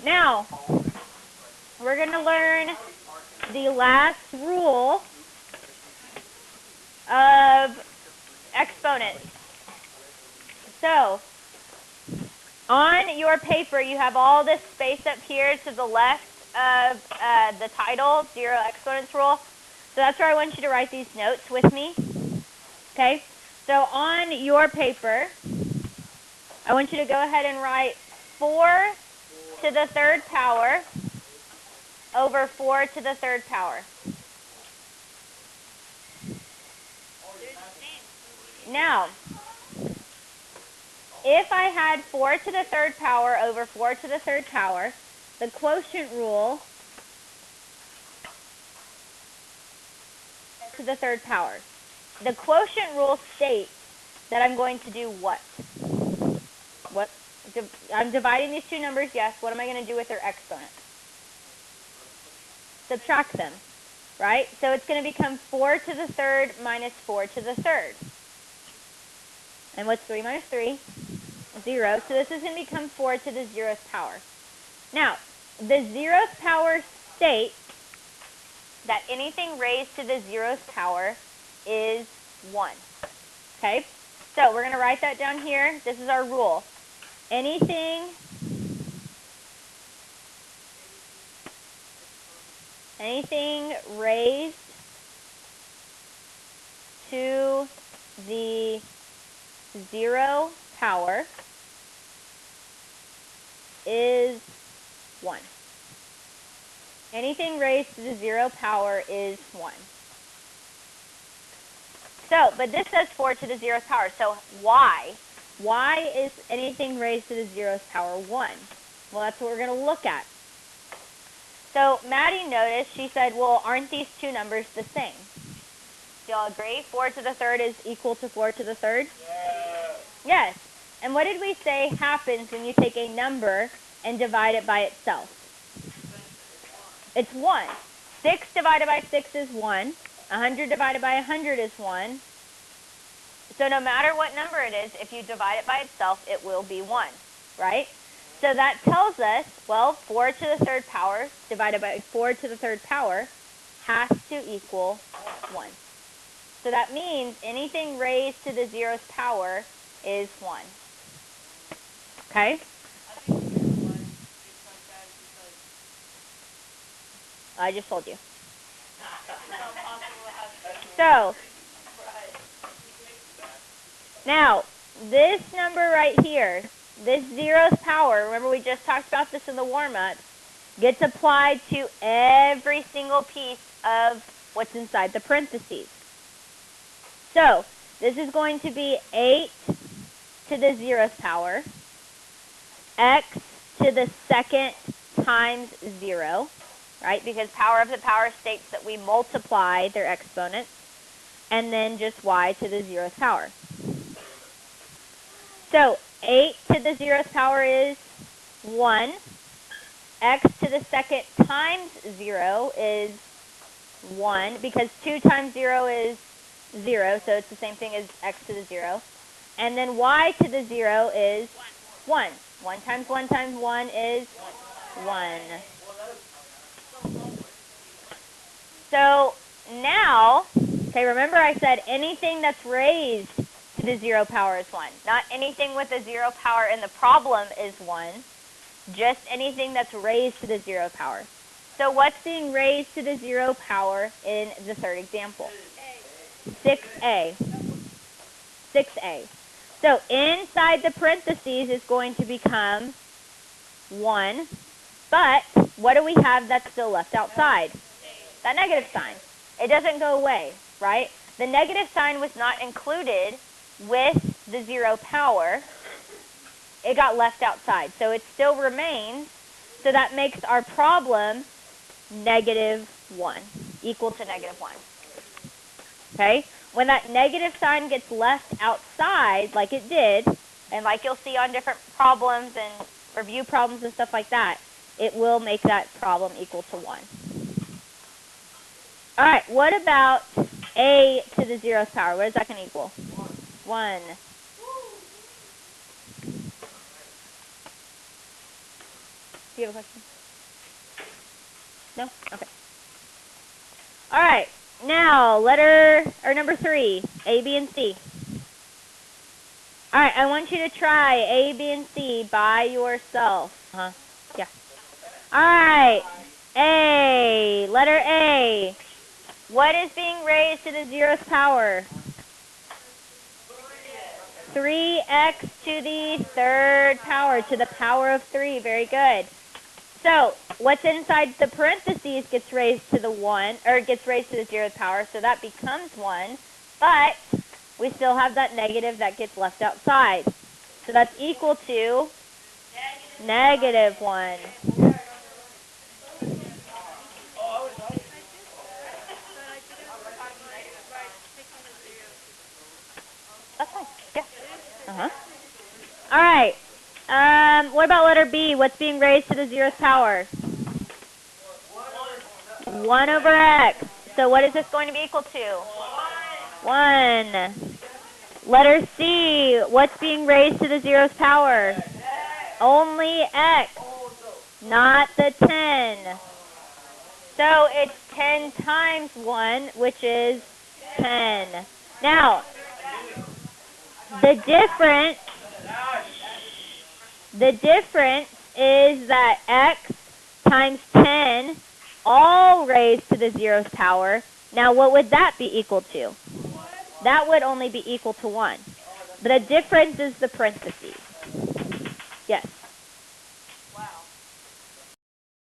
Now, we're going to learn the last rule of exponents. So, on your paper, you have all this space up here to the left of the title, Zero Exponents Rule. So that's where I want you to write these notes with me. Okay? So on your paper, I want you to go ahead and write 4 to the third power over 4 to the third power. Now, if I had 4 to the third power over 4 to the third power, the quotient rule to the third power. The quotient rule states that I'm going to do what? What? I'm dividing these two numbers, yes. What am I going to do with their exponent? Subtract them, right? So it's going to become 4 to the third minus 4 to the third. And what's 3 minus 3? 0. So this is going to become 4 to the 0th power. Now, the 0th power states that anything raised to the 0th power is 1. Okay? So we're going to write that down here. This is our rule. Anything raised to the 0 power is 1. Anything raised to the 0 power is 1. So, but this says 4 to the 0th power. So why? Why is anything raised to the 0th power 1? Well, that's what we're going to look at. So Maddie noticed, she said, well, aren't these two numbers the same? Do y'all agree? 4 to the third is equal to 4 to the third? Yeah. Yes. And what did we say happens when you take a number and divide it by itself? It's 1. 6 divided by 6 is 1. 100 divided by 100 is 1. So no matter what number it is, if you divide it by itself, it will be 1, right? So that tells us, well, 4 to the third power divided by 4 to the third power has to equal 1. So that means anything raised to the 0th power is 1. Okay? I just told you. So, now, this number right here, this 0th power, remember we just talked about this in the warm-up, gets applied to every single piece of what's inside the parentheses. So, this is going to be 8 to the 0th power, x to the second times 0, right? Because power of the power states that we multiply their exponents, and then just y to the 0th power. So 8 to the 0th power is 1. X to the second times 0 is 1, because 2 times 0 is 0, so it's the same thing as x to the 0. And then y to the 0 is 1. 1 times 1 times 1 is 1. So now, okay, remember I said anything that's raised to the 0 power is 1. Not anything with a 0 power in the problem is 1. Just anything that's raised to the 0 power. So what's being raised to the 0 power in the third example? 6a. 6a. So inside the parentheses is going to become 1. But what do we have that's still left outside? That negative sign. It doesn't go away, right? The negative sign was not included with the 0 power. It got left outside. So it still remains. So that makes our problem -1, equal to -1. Okay? When that negative sign gets left outside, like it did, and like you'll see on different problems and review problems and stuff like that, it will make that problem equal to 1. All right, what about a to the 0th power? What is that going to equal? 1. Do you have a question? No? Okay. All right. Now, number 3, A, B, and C. All right, I want you to try A, B, and C by yourself. Yeah. All right. A, letter A. What is being raised to the 0th power? 3x to the 3rd power, to the power of 3. Very good. So, what's inside the parentheses gets raised to the 1, or gets raised to the 0th power, so that becomes 1. But we still have that negative that gets left outside. So that's equal to -1. That's fine. Yeah. All right. What about letter B? What's being raised to the 0th power? 1 over x. So what is this going to be equal to? 1. Letter C. What's being raised to the 0th power? Only x, not the 10. So it's 10 times 1, which is 10. Now, the difference is that x times 10, all raised to the 0th power. Now, what would that be equal to? That would only be equal to 1. The difference is the parentheses. Yes.